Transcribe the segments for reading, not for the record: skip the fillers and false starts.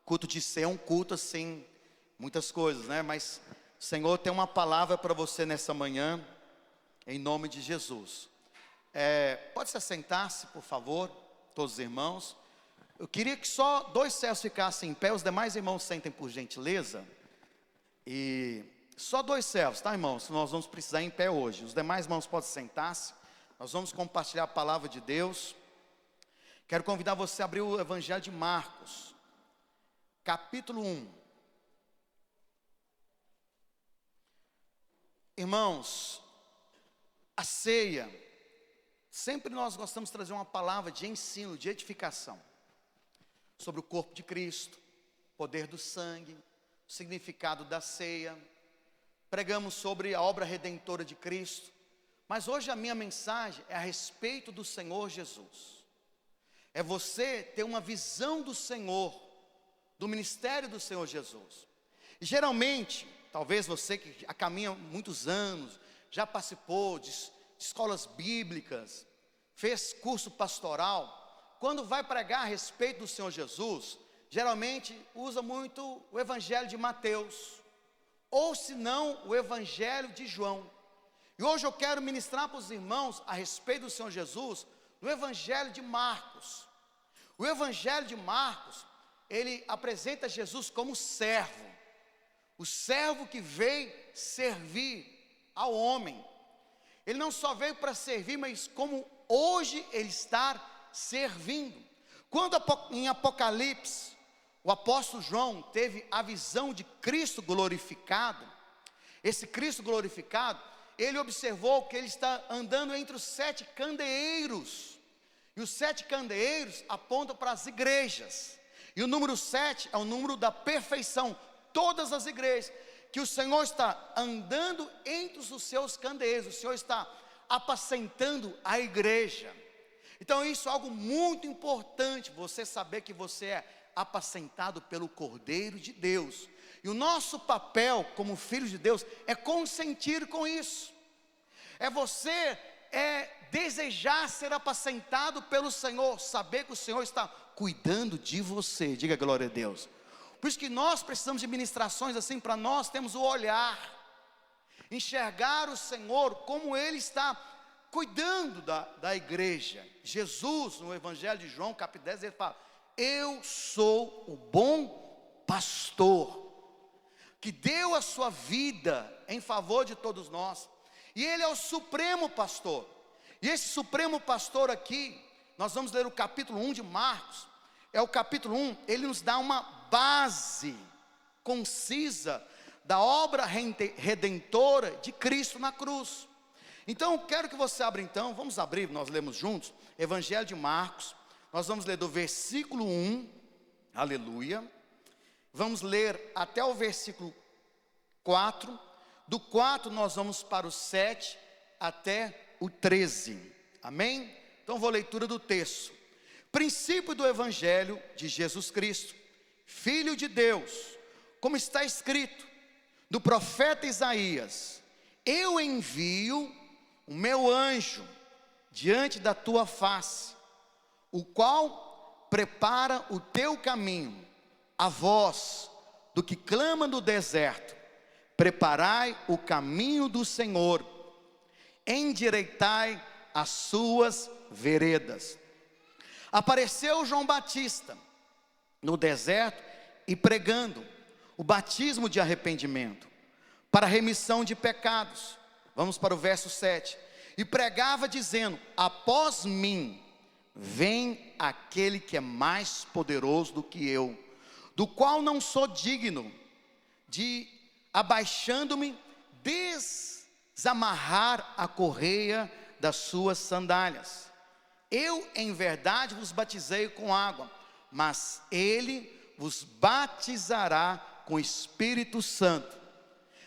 Culto de ser é um culto assim, muitas coisas, né? Mas o Senhor tem uma palavra para você nessa manhã, em nome de Jesus. Pode se assentar-se, por favor, todos os irmãos. Eu queria que só 2 servos ficassem em pé, os demais irmãos sentem por gentileza. E só 2 servos, tá, irmãos? Nós vamos precisar ir em pé hoje. Os demais irmãos podem sentar-se. Nós vamos compartilhar a palavra de Deus. Quero convidar você a abrir o Evangelho de Marcos, capítulo 1. Irmãos, a ceia, sempre nós gostamos de trazer uma palavra de ensino, de edificação, sobre o corpo de Cristo, poder do sangue, o significado da ceia. Pregamos sobre a obra redentora de Cristo, mas hoje a minha mensagem é a respeito do Senhor Jesus. É você ter uma visão do Senhor, do ministério do Senhor Jesus. E geralmente, talvez você que caminha muitos anos, já participou de escolas bíblicas, fez curso pastoral, quando vai pregar a respeito do Senhor Jesus, geralmente usa muito o Evangelho de Mateus, ou se não, o Evangelho de João. E hoje eu quero ministrar para os irmãos a respeito do Senhor Jesus, no Evangelho de Marcos. O Evangelho de Marcos, ele apresenta Jesus como servo, o servo que veio servir ao homem. Ele não só veio para servir, mas como hoje ele está servindo. Quando em Apocalipse, o apóstolo João teve a visão de Cristo glorificado, esse Cristo glorificado, ele observou que ele está andando entre os 7 candeeiros, e os 7 candeeiros apontam para as igrejas, e o número 7 é o número da perfeição, todas as igrejas, que o Senhor está andando entre os seus candeeiros, o Senhor está apacentando a igreja. Então isso é algo muito importante, você saber que você é apacentado pelo Cordeiro de Deus, e o nosso papel como filhos de Deus é consentir com isso, é você desejar ser apacentado pelo Senhor, saber que o Senhor está cuidando de você, diga glória a Deus. Por isso que nós precisamos de ministrações assim, para nós temos o olhar, enxergar o Senhor como Ele está cuidando da igreja. Jesus, no Evangelho de João, capítulo 10, ele fala: eu sou o bom pastor, que deu a sua vida em favor de todos nós, e Ele é o supremo pastor. E esse supremo pastor aqui, nós vamos ler o capítulo 1 de Marcos, é o capítulo 1, ele nos dá uma base concisa da obra redentora de Cristo na cruz. Então eu quero que você abra então, vamos abrir, nós lemos juntos, Evangelho de Marcos, nós vamos ler do versículo 1, aleluia, vamos ler até o versículo 4, do 4 nós vamos para o 7 até o 13, amém? Então vou leitura do texto. Princípio do Evangelho de Jesus Cristo, Filho de Deus, como está escrito do profeta Isaías: eu envio o meu anjo diante da tua face, o qual prepara o teu caminho. A voz do que clama no deserto: preparai o caminho do Senhor, endireitai as suas veredas. Apareceu João Batista no deserto e pregando o batismo de arrependimento para remissão de pecados. Vamos para o verso 7. E pregava dizendo: após mim vem aquele que é mais poderoso do que eu, do qual não sou digno de, abaixando-me, desamarrar a correia das suas sandálias. Eu em verdade vos batizei com água, mas ele vos batizará com Espírito Santo.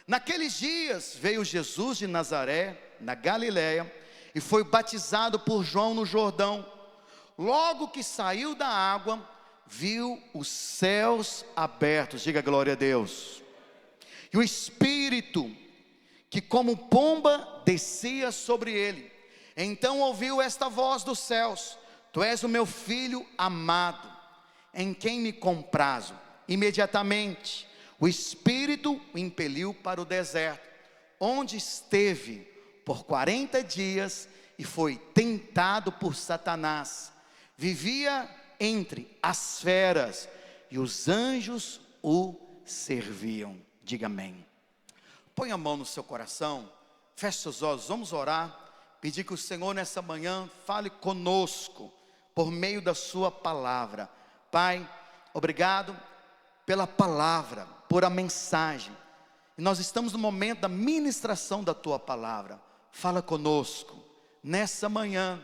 Naqueles dias veio Jesus de Nazaré, na Galiléia, e foi batizado por João no Jordão. Logo que saiu da água, viu os céus abertos, diga glória a Deus, e o Espírito que como pomba descia sobre ele. Então ouviu esta voz dos céus: tu és o meu filho amado, em quem me comprazo. imediatamente o Espírito o impeliu para o deserto, onde esteve por 40 dias e foi tentado por Satanás. Vivia entre as feras e os anjos o serviam. Diga amém. Põe a mão no seu coração, feche seus olhos, vamos orar, pedir que o Senhor nessa manhã fale conosco por meio da sua palavra. Pai, obrigado pela palavra, por a mensagem. E nós estamos no momento da ministração da tua palavra. Fala conosco nessa manhã,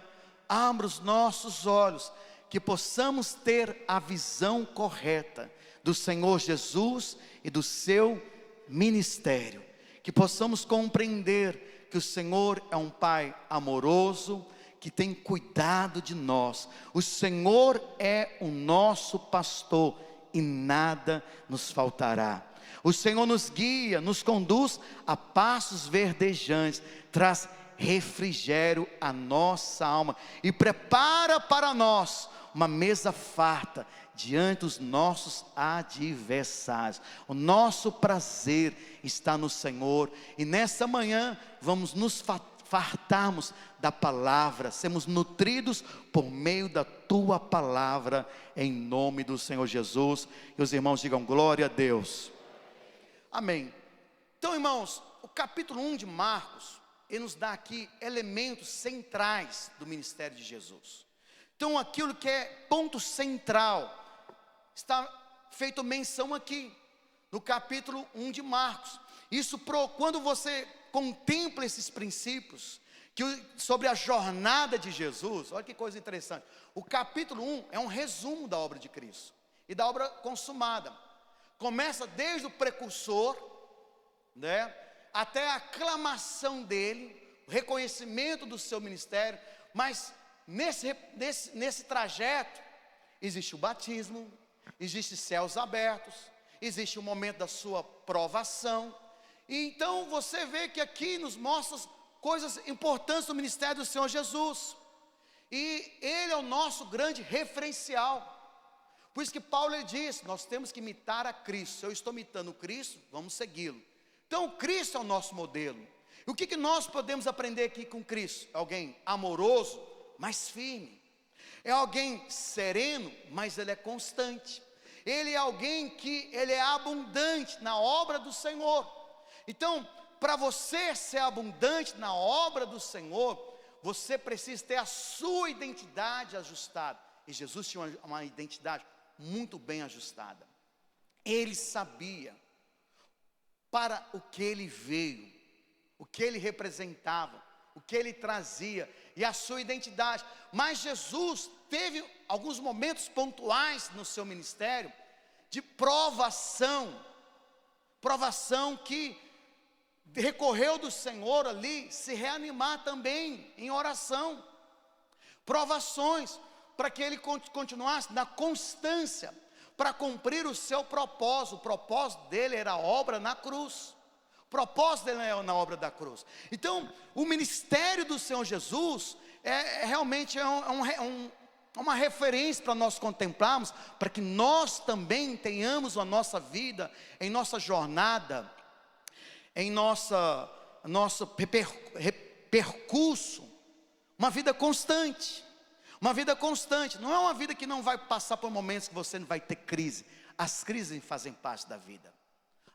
abra os nossos olhos, que possamos ter a visão correta do Senhor Jesus e do seu ministério, que possamos compreender que o Senhor é um Pai amoroso, que tem cuidado de nós. O Senhor é o nosso pastor e nada nos faltará. O Senhor nos guia, nos conduz a passos verdejantes, traz refrigério à nossa alma e prepara para nós uma mesa farta diante dos nossos adversários. O nosso prazer está no Senhor, e nessa manhã vamos nos fartarmos da palavra, sermos nutridos por meio da tua palavra, em nome do Senhor Jesus. E os irmãos digam glória a Deus. Amém. Então, irmãos, o capítulo 1 de Marcos, ele nos dá aqui elementos centrais do ministério de Jesus. Então, aquilo que é ponto central, está feito menção aqui, no capítulo 1 de Marcos. Isso, quando você contempla esses princípios, sobre a jornada de Jesus, olha que coisa interessante. O capítulo 1 é um resumo da obra de Cristo, e da obra consumada. Começa desde o precursor, né, até a aclamação dele, o reconhecimento do seu ministério. Mas nesse trajeto, existe o batismo, existe céus abertos, existe o momento da sua provação. E então você vê que aqui nos mostra coisas importantes do ministério do Senhor Jesus, e Ele é o nosso grande referencial. Por isso que Paulo ele diz, nós temos que imitar a Cristo. Se eu estou imitando Cristo, vamos segui-lo. Então Cristo é o nosso modelo. E o que nós podemos aprender aqui com Cristo? É alguém amoroso, mas firme. É alguém sereno, mas ele é constante. Ele é alguém que ele é abundante na obra do Senhor. Então, para você ser abundante na obra do Senhor, você precisa ter a sua identidade ajustada. E Jesus tinha uma identidade muito bem ajustada. Ele sabia para o que ele veio, o que ele representava, o que ele trazia e a sua identidade. Mas Jesus teve alguns momentos pontuais no seu ministério de provação que recorreu do Senhor ali se reanimar também em oração. Provações para que ele continuasse na constância, para cumprir o seu propósito. O propósito dele era a obra na cruz. O propósito dele era na obra da cruz. Então, o ministério do Senhor Jesus realmente uma referência para nós contemplarmos, para que nós também tenhamos a nossa vida, em nossa jornada, em nosso percurso, uma vida constante. Uma vida constante, não é uma vida que não vai passar por momentos que você não vai ter crise. As crises fazem parte da vida,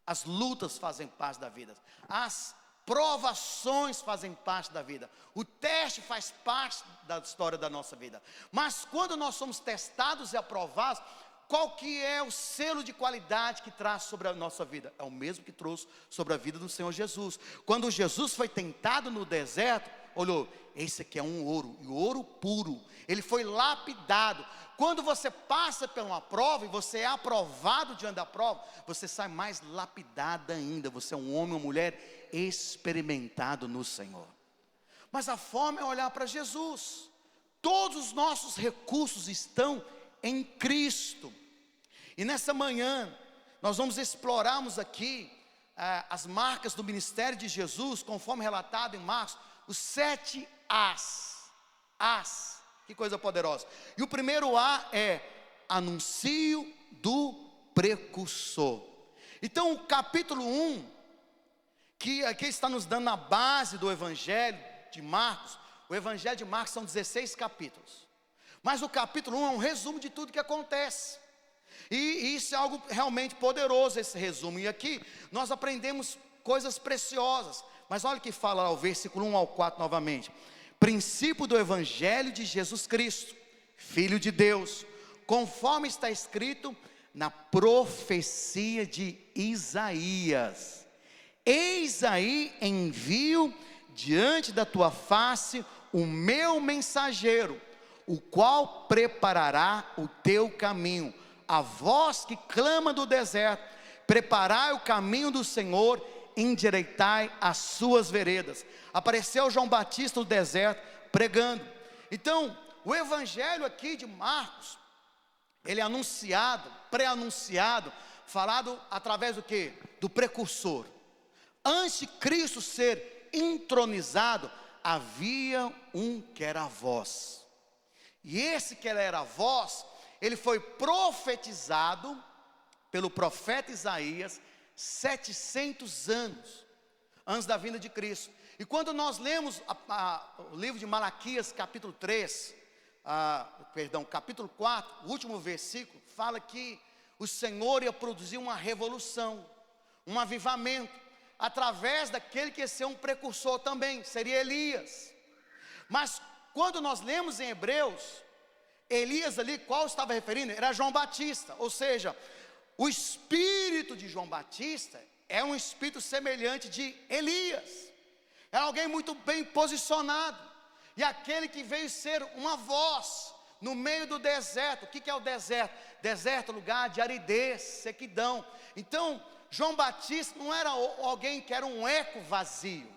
as lutas fazem parte da vida, as provações fazem parte da vida, o teste faz parte da história da nossa vida. Mas quando nós somos testados e aprovados, qual que é o selo de qualidade que traz sobre a nossa vida? É o mesmo que trouxe sobre a vida do Senhor Jesus. Quando Jesus foi tentado no deserto, olhou, esse aqui é um ouro, e ouro puro, ele foi lapidado. Quando você passa por uma prova e você é aprovado diante da prova, você sai mais lapidado ainda, você é um homem ou mulher experimentado no Senhor. Mas a forma é olhar para Jesus. Todos os nossos recursos estão em Cristo. E nessa manhã, nós vamos explorarmos aqui as marcas do ministério de Jesus, conforme relatado em Marcos, os 7 As, que coisa poderosa. E o primeiro A é anuncio do precursor. Então o capítulo 1, que aqui está nos dando a base do Evangelho de Marcos. O Evangelho de Marcos são 16 capítulos, mas o capítulo 1 é um resumo de tudo que acontece, e isso é algo realmente poderoso, esse resumo. E aqui nós aprendemos coisas preciosas, mas olha o que fala lá o versículo 1 ao 4 novamente: princípio do Evangelho de Jesus Cristo, Filho de Deus, conforme está escrito na profecia de Isaías: eis aí envio diante da tua face o meu mensageiro, o qual preparará o teu caminho. A voz que clama do deserto: preparai o caminho do Senhor, endireitai as suas veredas. Apareceu João Batista no deserto pregando. Então o evangelho aqui de Marcos, ele é anunciado, pré-anunciado, falado através do quê? Do precursor. Antes de Cristo ser entronizado, havia um que era a voz, e esse que era a voz, ele foi profetizado pelo profeta Isaías 700 anos antes da vinda de Cristo. E quando nós lemos o livro de Malaquias capítulo 3, capítulo 4, o último versículo, fala que o Senhor ia produzir uma revolução, um avivamento, através daquele que ia ser um precursor também, seria Elias. Mas quando nós lemos em Hebreus, Elias ali, qual estava referindo? Era João Batista. Ou seja, o espírito de João Batista é um espírito semelhante de Elias. Era alguém muito bem posicionado, e aquele que veio ser uma voz no meio do deserto. O que é o deserto? Deserto é lugar de aridez, sequidão. Então João Batista não era alguém que era um eco vazio,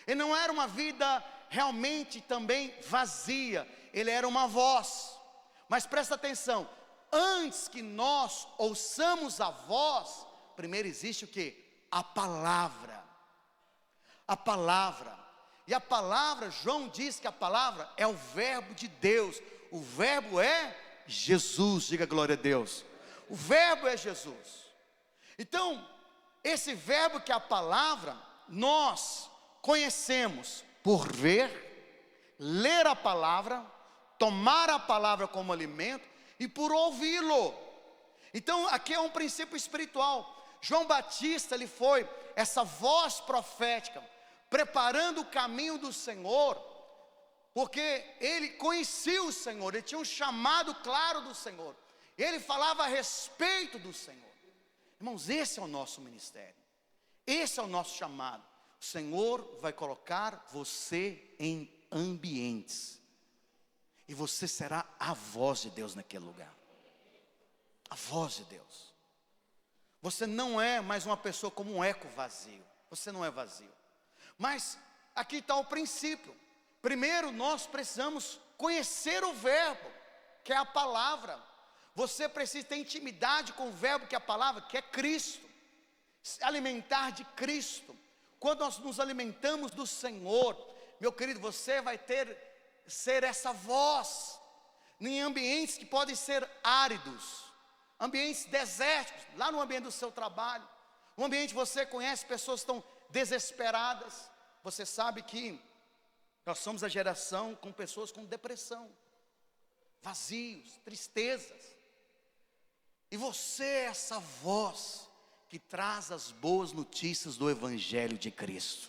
ele não era uma vida realmente também vazia, ele era uma voz. Mas presta atenção, antes que nós ouçamos a voz, primeiro existe o que? A palavra. A palavra. E a palavra, João diz que a palavra é o verbo de Deus. O verbo é Jesus, diga glória a Deus. O verbo é Jesus. Então, esse verbo que é a palavra, nós conhecemos por ver, ler a palavra, tomar a palavra como alimento e por ouvi-lo. Então aqui é um princípio espiritual. João Batista, ele foi essa voz profética, preparando o caminho do Senhor, porque ele conhecia o Senhor, ele tinha um chamado claro do Senhor, ele falava a respeito do Senhor. Irmãos, esse é o nosso ministério, esse é o nosso chamado. O Senhor vai colocar você em ambientes, e você será a voz de Deus naquele lugar. A voz de Deus. Você não é mais uma pessoa como um eco vazio. Você não é vazio. Mas aqui está o princípio. Primeiro nós precisamos conhecer o verbo, que é a palavra. Você precisa ter intimidade com o verbo, que é a palavra, que é Cristo. Se alimentar de Cristo. Quando nós nos alimentamos do Senhor, meu querido, você vai ser essa voz em ambientes que podem ser áridos, ambientes desérticos, lá no ambiente do seu trabalho, um ambiente que você conhece pessoas que estão desesperadas. Você sabe que nós somos a geração com pessoas com depressão, vazios, tristezas, e você é essa voz que traz as boas notícias do Evangelho de Cristo.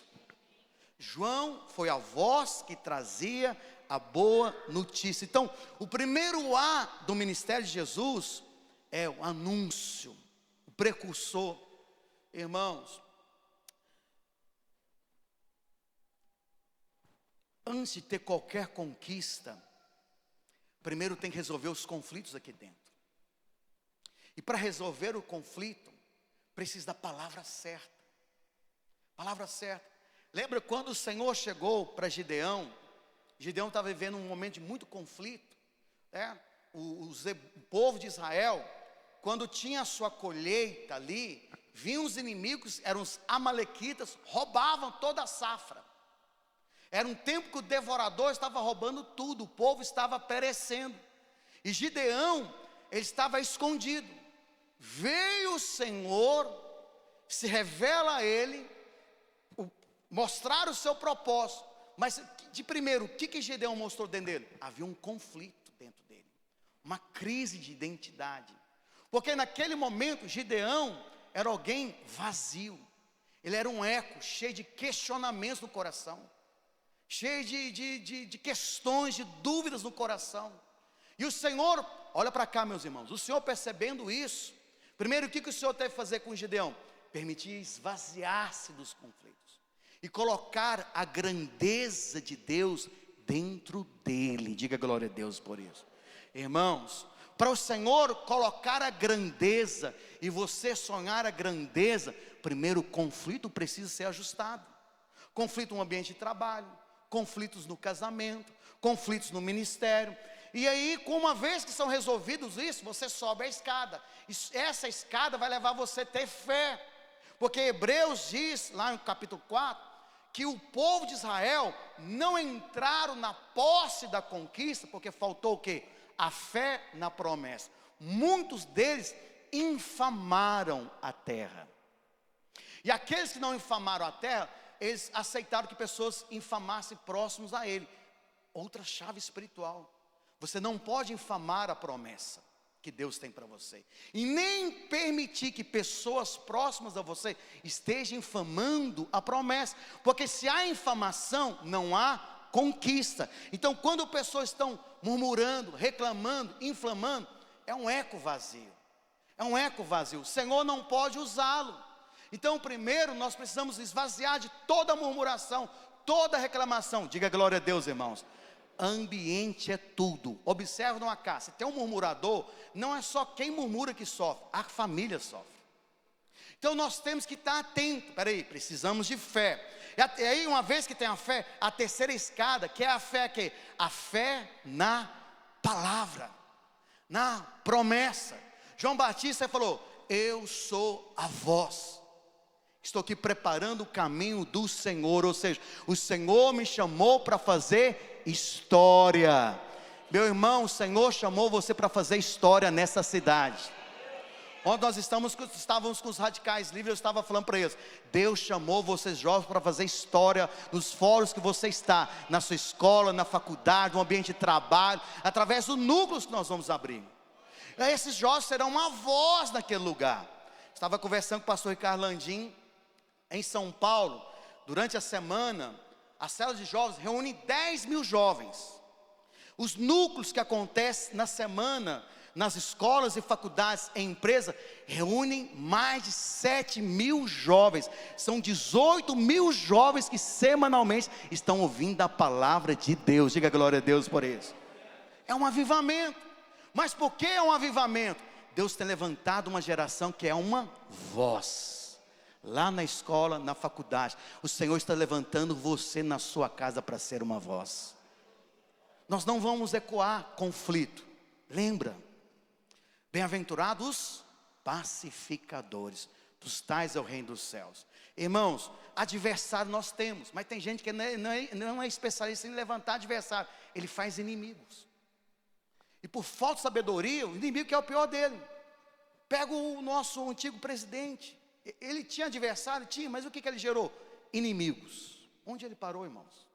João foi a voz que trazia a boa notícia. Então, o primeiro A do ministério de Jesus é o anúncio, o precursor. Irmãos, antes de ter qualquer conquista, primeiro tem que resolver os conflitos aqui dentro. E para resolver o conflito, precisa da palavra certa. Palavra certa. Lembra quando o Senhor chegou para Gideão? Gideão estava vivendo um momento de muito conflito, né? O povo de Israel, quando tinha a sua colheita ali, vinham os inimigos, eram os amalequitas, roubavam toda a safra. Era um tempo que o devorador estava roubando tudo, o povo estava perecendo. E Gideão, ele estava escondido, veio o Senhor, se revela a ele, mostrar o seu propósito. Mas de primeiro, o que Gideão mostrou dentro dele? Havia um conflito dentro dele, uma crise de identidade. Porque naquele momento Gideão era alguém vazio. Ele era um eco, cheio de questionamentos no coração, cheio de questões, de dúvidas no coração. E o Senhor, olha para cá, meus irmãos, o Senhor percebendo isso, primeiro o que o Senhor teve que fazer com Gideão? Permitir esvaziar-se dos conflitos e colocar a grandeza de Deus dentro dele. Diga glória a Deus por isso. Irmãos, para o Senhor colocar a grandeza e você sonhar a grandeza, primeiro o conflito precisa ser ajustado. Conflito no ambiente de trabalho, conflitos no casamento, conflitos no ministério. E aí, uma vez que são resolvidos isso, você sobe a escada. Essa escada vai levar você a ter fé. Porque Hebreus diz, lá no capítulo 4, que o povo de Israel não entraram na posse da conquista, porque faltou o quê? A fé na promessa. Muitos deles infamaram a terra. E aqueles que não infamaram a terra, eles aceitaram que pessoas infamassem próximos a ele. Outra chave espiritual. Você não pode infamar a promessa que Deus tem para você, e nem permitir que pessoas próximas a você estejam infamando a promessa, porque se há infamação, não há conquista. Então quando pessoas estão murmurando, reclamando, inflamando, é um eco vazio, o Senhor não pode usá-lo. Então primeiro nós precisamos esvaziar de toda murmuração, toda reclamação. Diga glória a Deus, irmãos. Ambiente é tudo. Observe numa casa, se tem um murmurador, não é só quem murmura que sofre, a família sofre. Então nós temos que estar atentos. Precisamos de fé. E aí, uma vez que tem a fé, a terceira escada, que é a fé que? A fé na palavra, na promessa. João Batista falou: eu sou a voz, estou aqui preparando o caminho do Senhor. Ou seja, o Senhor me chamou para fazer história. Meu irmão, o Senhor chamou você para fazer história nessa cidade. Ontem nós estávamos com os radicais livres, eu estava falando para eles: Deus chamou vocês jovens para fazer história nos fóruns que você está, na sua escola, na faculdade, no ambiente de trabalho, através do núcleo que nós vamos abrir. E esses jovens serão uma voz naquele lugar. Estava conversando com o pastor Ricardo Landim em São Paulo. Durante a semana, a célula de jovens reúne 10 mil jovens. Os núcleos que acontecem na semana, nas escolas e faculdades, em empresa, reúnem mais de 7 mil jovens. São 18 mil jovens que semanalmente estão ouvindo a palavra de Deus. Diga glória a Deus por isso. É um avivamento. Mas por que é um avivamento? Deus tem levantado uma geração que é uma voz. Lá na escola, na faculdade, o Senhor está levantando você na sua casa para ser uma voz. Nós não vamos ecoar conflito. Lembra? Bem-aventurados pacificadores, dos tais é o reino dos céus. Irmãos, adversário nós temos, mas tem gente que não é especialista em levantar adversário. Ele faz inimigos. E por falta de sabedoria, o inimigo que é o pior dele. Pega o nosso antigo presidente. Ele tinha adversário? Tinha, mas o que ele gerou? Inimigos. Onde ele parou, irmãos?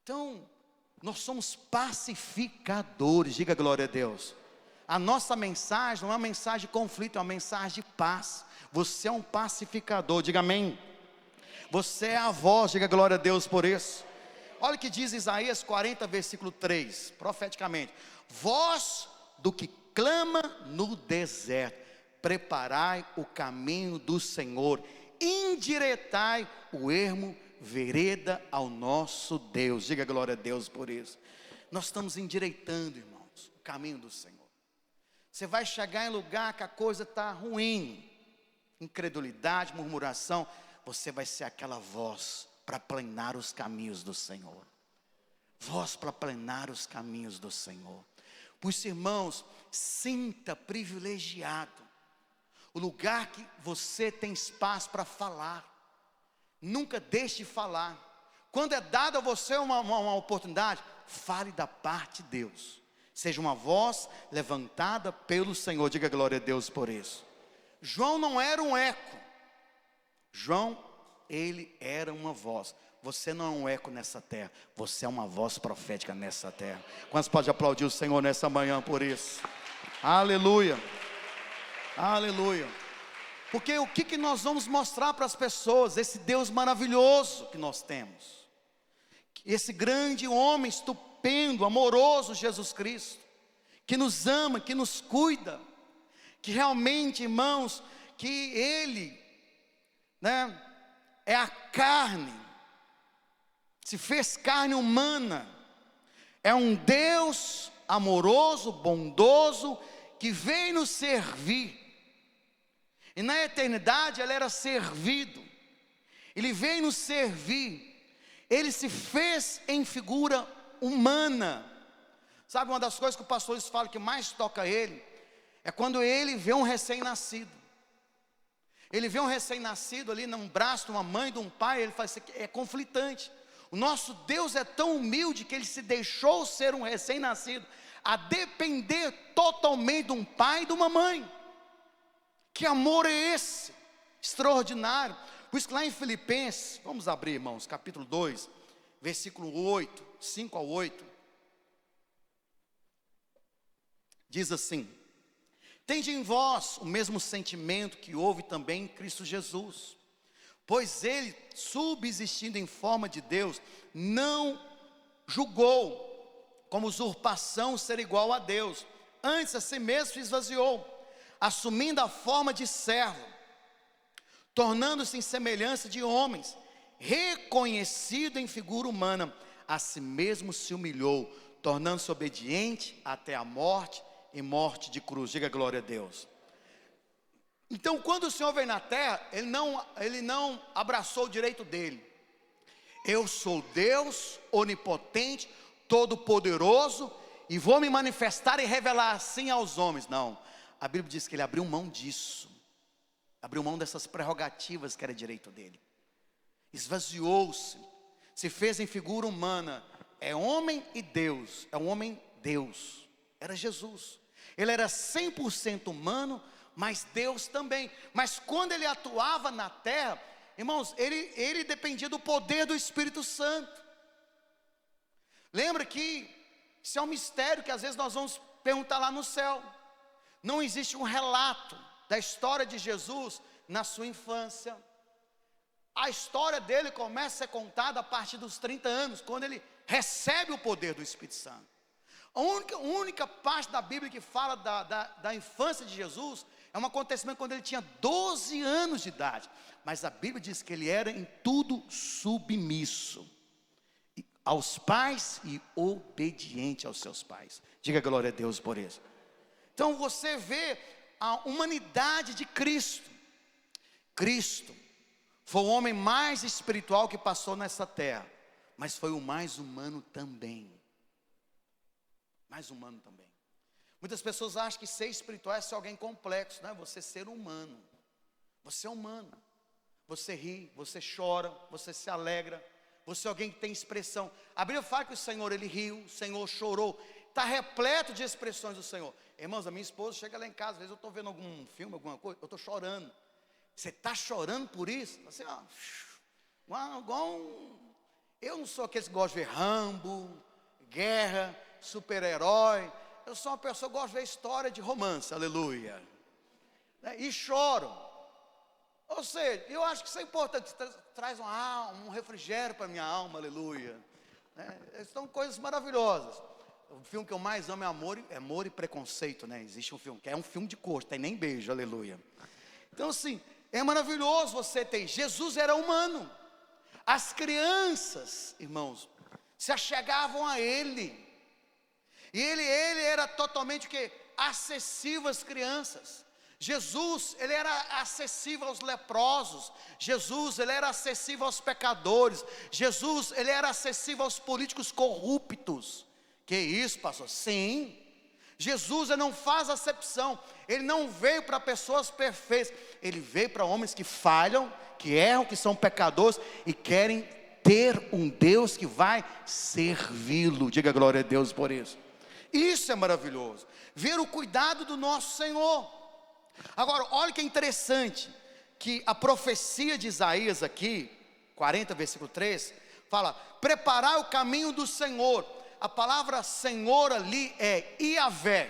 Então, nós somos pacificadores. Diga glória a Deus. A nossa mensagem não é uma mensagem de conflito, é uma mensagem de paz. Você é um pacificador, diga amém. Você é a voz, diga glória a Deus por isso. Olha o que diz Isaías 40, versículo 3, profeticamente: voz do que clama no deserto, preparai o caminho do Senhor, endireitai o ermo, vereda ao nosso Deus. Diga glória a Deus por isso. Nós estamos endireitando, irmãos, o caminho do Senhor. Você vai chegar em lugar que a coisa está ruim, incredulidade, murmuração, você vai ser aquela voz para planear os caminhos do Senhor. Voz para planear os caminhos do Senhor. Por isso, irmãos, sinta privilegiado o lugar que você tem espaço para falar. Nunca deixe de falar. Quando é dada a você uma oportunidade, fale da parte de Deus. seja uma voz levantada pelo Senhor. Diga glória a Deus por isso. João não era um eco. João, ele era uma voz. Você não é um eco nessa terra, você é uma voz profética nessa terra. Quantos podem aplaudir o Senhor nessa manhã por isso? Aleluia, aleluia. Porque o que nós vamos mostrar para as pessoas? Esse Deus maravilhoso que nós temos, esse grande homem estupendo, amoroso Jesus Cristo, que nos ama, que nos cuida, que realmente, irmãos, que Ele, é a carne, se fez carne humana, é um Deus amoroso, bondoso, que veio nos servir, e na eternidade Ele era servido, Ele veio nos servir, Ele se fez em figura humana. Sabe, uma das coisas que o pastor fala que mais toca Ele, é quando Ele vê um recém-nascido. Ele vê um recém-nascido ali num braço de uma mãe, de um pai, ele fala, isso aqui é conflitante. O nosso Deus é tão humilde que Ele se deixou ser um recém-nascido, a depender totalmente de um pai e de uma mãe. Que amor é esse? Extraordinário. Por isso que lá em Filipenses, vamos abrir, irmãos, capítulo 2, versículo 8, 5 ao 8. Diz assim: tende em vós o mesmo sentimento que houve também em Cristo Jesus, pois Ele, subsistindo em forma de Deus, não julgou como usurpação ser igual a Deus, antes a si mesmo se esvaziou, assumindo a forma de servo, tornando-se em semelhança de homens, reconhecido em figura humana, a si mesmo se humilhou, tornando-se obediente até a morte, e morte de cruz. Diga glória a Deus. Então, quando o Senhor veio na terra, Ele não abraçou o direito dele. Eu sou Deus onipotente, todo-poderoso, e vou me manifestar e revelar assim aos homens. Não, a Bíblia diz que Ele abriu mão disso, abriu mão dessas prerrogativas que era direito dele, esvaziou-se, se fez em figura humana, é homem e Deus, é um homem Deus, era Jesus. Ele era 100% humano, mas Deus também. Mas quando Ele atuava na terra, irmãos, ele dependia do poder do Espírito Santo. Lembra que isso é um mistério que às vezes nós vamos perguntar lá no céu. Não existe um relato da história de Jesus na sua infância. A história dele começa a ser contada a partir dos 30 anos, quando ele recebe o poder do Espírito Santo. A única parte da Bíblia que fala da infância de Jesus é um acontecimento quando ele tinha 12 anos de idade. Mas a Bíblia diz que ele era em tudo submisso aos pais e obediente aos seus pais. Diga glória a Deus por isso. Então você vê a humanidade de Cristo. Cristo foi o homem mais espiritual que passou nessa terra, mas foi o mais humano também. Mais humano também. Muitas pessoas acham que ser espiritual é ser alguém complexo. Não é você ser humano. Você é humano. Você ri, você chora, você se alegra. Você é alguém que tem expressão. A Bíblia fala que o Senhor, Ele riu, o Senhor chorou. Está repleto de expressões do Senhor. Irmãos, a minha esposa chega lá em casa, às vezes eu estou vendo algum filme, alguma coisa, eu estou chorando. Você está chorando por isso? Assim, eu não sou aquele que gosta de ver Rambo, guerra, super-herói. Eu sou uma pessoa que gosta de ver história de romance, aleluia, e choro. Ou seja, eu acho que isso é importante, traz um refrigério para a minha alma, aleluia. São coisas maravilhosas. O filme que eu mais amo é Amor e Preconceito, existe um filme, que é um filme de cor, tem nem beijo, aleluia. Então assim, é maravilhoso você ter. Jesus era humano. As crianças, irmãos, se achegavam a Ele. E ele era totalmente o quê? Acessível às crianças. Jesus, Ele era acessível aos leprosos. Jesus, Ele era acessível aos pecadores. Jesus, Ele era acessível aos políticos corruptos. Que isso, pastor? Sim. Jesus, Ele não faz acepção. Ele não veio para pessoas perfeitas. Ele veio para homens que falham, que erram, que são pecadores e querem ter um Deus que vai servi-lo. Diga glória a Deus por isso. Isso é maravilhoso, ver o cuidado do nosso Senhor. Agora, olha que interessante, que a profecia de Isaías aqui, 40 versículo 3, fala, preparar o caminho do Senhor. A palavra Senhor ali é Iavé,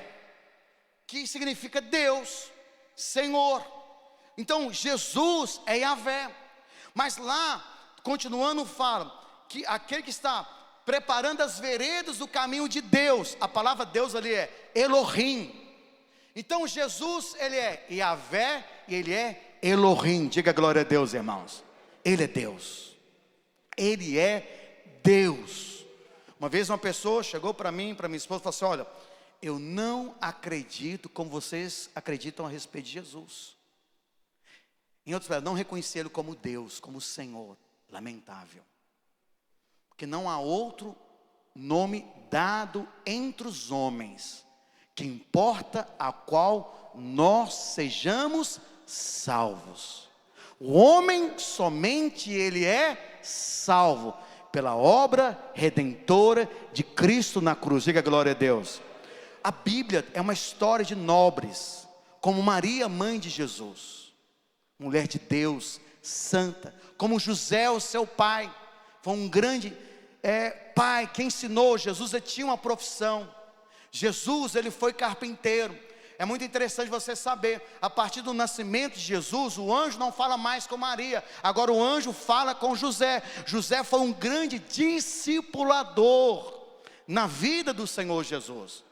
que significa Deus, Senhor. Então Jesus é Iavé. Mas lá, continuando, fala que aquele que está preparando as veredas do caminho de Deus, a palavra Deus ali é Elohim. Então Jesus, ele é Iavé e ele é Elohim. Diga glória a Deus, irmãos. Ele é Deus. Ele é Deus. Uma vez uma pessoa chegou para mim, para minha esposa, e falou assim, olha, eu não acredito como vocês acreditam a respeito de Jesus. Em outras palavras, não reconhecê-lo como Deus, como Senhor. Lamentável. Porque não há outro nome dado entre os homens que importa a qual nós sejamos salvos. O homem somente ele é salvo pela obra redentora de Cristo na cruz. Diga glória a Deus. A Bíblia é uma história de nobres, como Maria, mãe de Jesus, mulher de Deus, santa, como José, o seu pai, foi um grande pai que ensinou. Jesus ele tinha uma profissão. Jesus ele foi carpinteiro. É muito interessante você saber, a partir do nascimento de Jesus, o anjo não fala mais com Maria, agora o anjo fala com José. José foi um grande discipulador na vida do Senhor Jesus.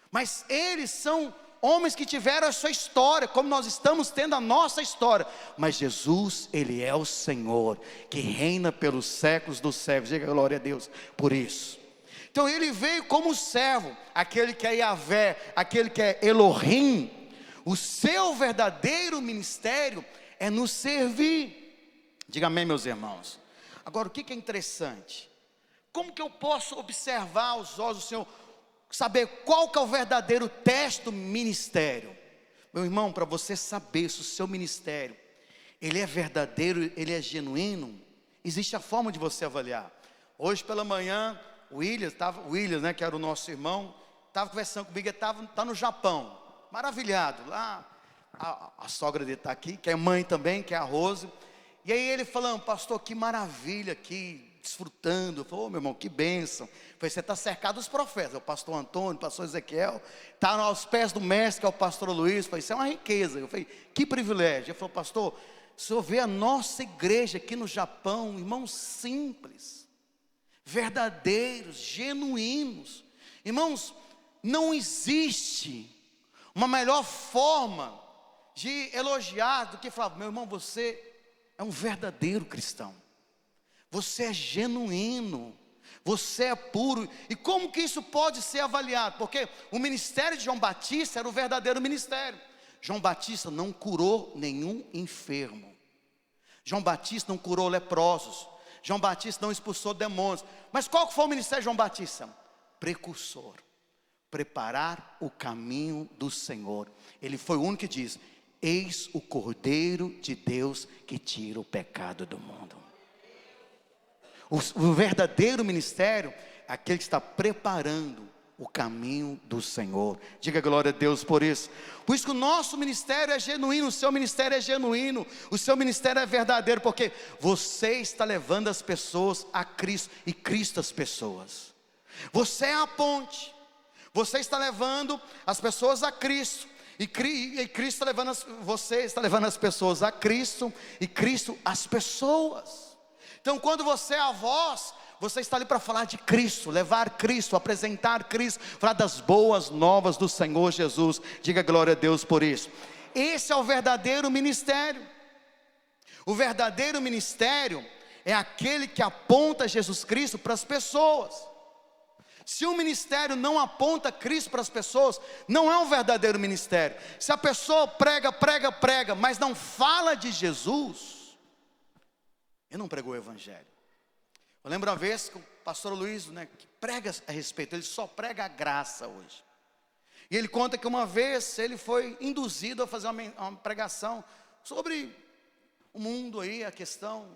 Mas eles são homens que tiveram a sua história, como nós estamos tendo a nossa história. Mas Jesus, ele é o Senhor, que reina pelos séculos dos séculos. Diga glória a Deus por isso. Então ele veio como servo, aquele que é Iavé, aquele que é Elohim. O seu verdadeiro ministério é nos servir. Diga amém, meus irmãos. Agora, o que é interessante? Como que eu posso observar os olhos do Senhor, saber qual que é o verdadeiro teste do ministério? Meu irmão, para você saber se o seu ministério, ele é verdadeiro, ele é genuíno, existe a forma de você avaliar. Hoje pela manhã, o Williams, né, que era o nosso irmão, estava conversando comigo, ele está no Japão, maravilhado, lá, a sogra dele está aqui, que é mãe também, que é a Rose, e aí ele falando, pastor, que maravilha aqui, desfrutando. Eu falei, meu irmão, que bênção. Eu falei, você está cercado dos profetas, o pastor Antônio, o pastor Ezequiel, está aos pés do mestre, que é o pastor Luiz. Eu falei, isso é uma riqueza. Eu falei, que privilégio. Ele falou, pastor, o senhor vê a nossa igreja aqui no Japão, irmãos simples, verdadeiros, genuínos. Irmãos, não existe uma melhor forma de elogiar do que falar, meu irmão, você é um verdadeiro cristão, você é genuíno, você é puro. E como que isso pode ser avaliado? Porque o ministério de João Batista era o verdadeiro ministério. João Batista não curou nenhum enfermo, João Batista não curou leprosos, João Batista não expulsou demônios. Mas qual foi o ministério de João Batista? Precursor, preparar o caminho do Senhor. Ele foi o único que diz, eis o Cordeiro de Deus que tira o pecado do mundo. O verdadeiro ministério é aquele que está preparando o caminho do Senhor. Diga glória a Deus por isso. Por isso que o nosso ministério é genuíno, o seu ministério é genuíno, o seu ministério é verdadeiro, porque você está levando as pessoas a Cristo e Cristo as pessoas. Você é a ponte, você está levando as pessoas a Cristo e Cristo está levando você está levando as pessoas a Cristo e Cristo as pessoas. Então quando você é a voz, você está ali para falar de Cristo, levar Cristo, apresentar Cristo, falar das boas novas do Senhor Jesus. Diga glória a Deus por isso. Esse é o verdadeiro ministério. O verdadeiro ministério é aquele que aponta Jesus Cristo para as pessoas. Se o ministério não aponta Cristo para as pessoas, não é um verdadeiro ministério. Se a pessoa prega, mas não fala de Jesus, ele não pregou o evangelho. Eu lembro uma vez que o pastor Luiz, né, que prega a respeito, ele só prega a graça hoje. E ele conta que uma vez ele foi induzido a fazer uma pregação sobre o mundo aí, a questão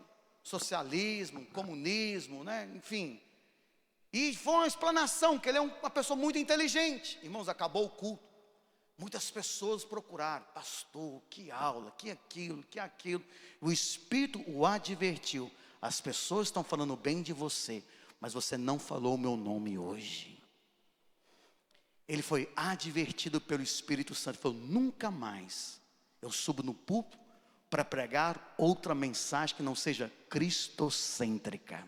socialismo, comunismo, né, enfim. E foi uma explanação, que ele é uma pessoa muito inteligente. Irmãos, acabou o culto. Muitas pessoas procuraram, pastor, que aula, que aquilo, que aquilo. O Espírito o advertiu. As pessoas estão falando bem de você, mas você não falou o meu nome hoje. Ele foi advertido pelo Espírito Santo. Falou, nunca mais eu subo no púlpito para pregar outra mensagem que não seja cristocêntrica.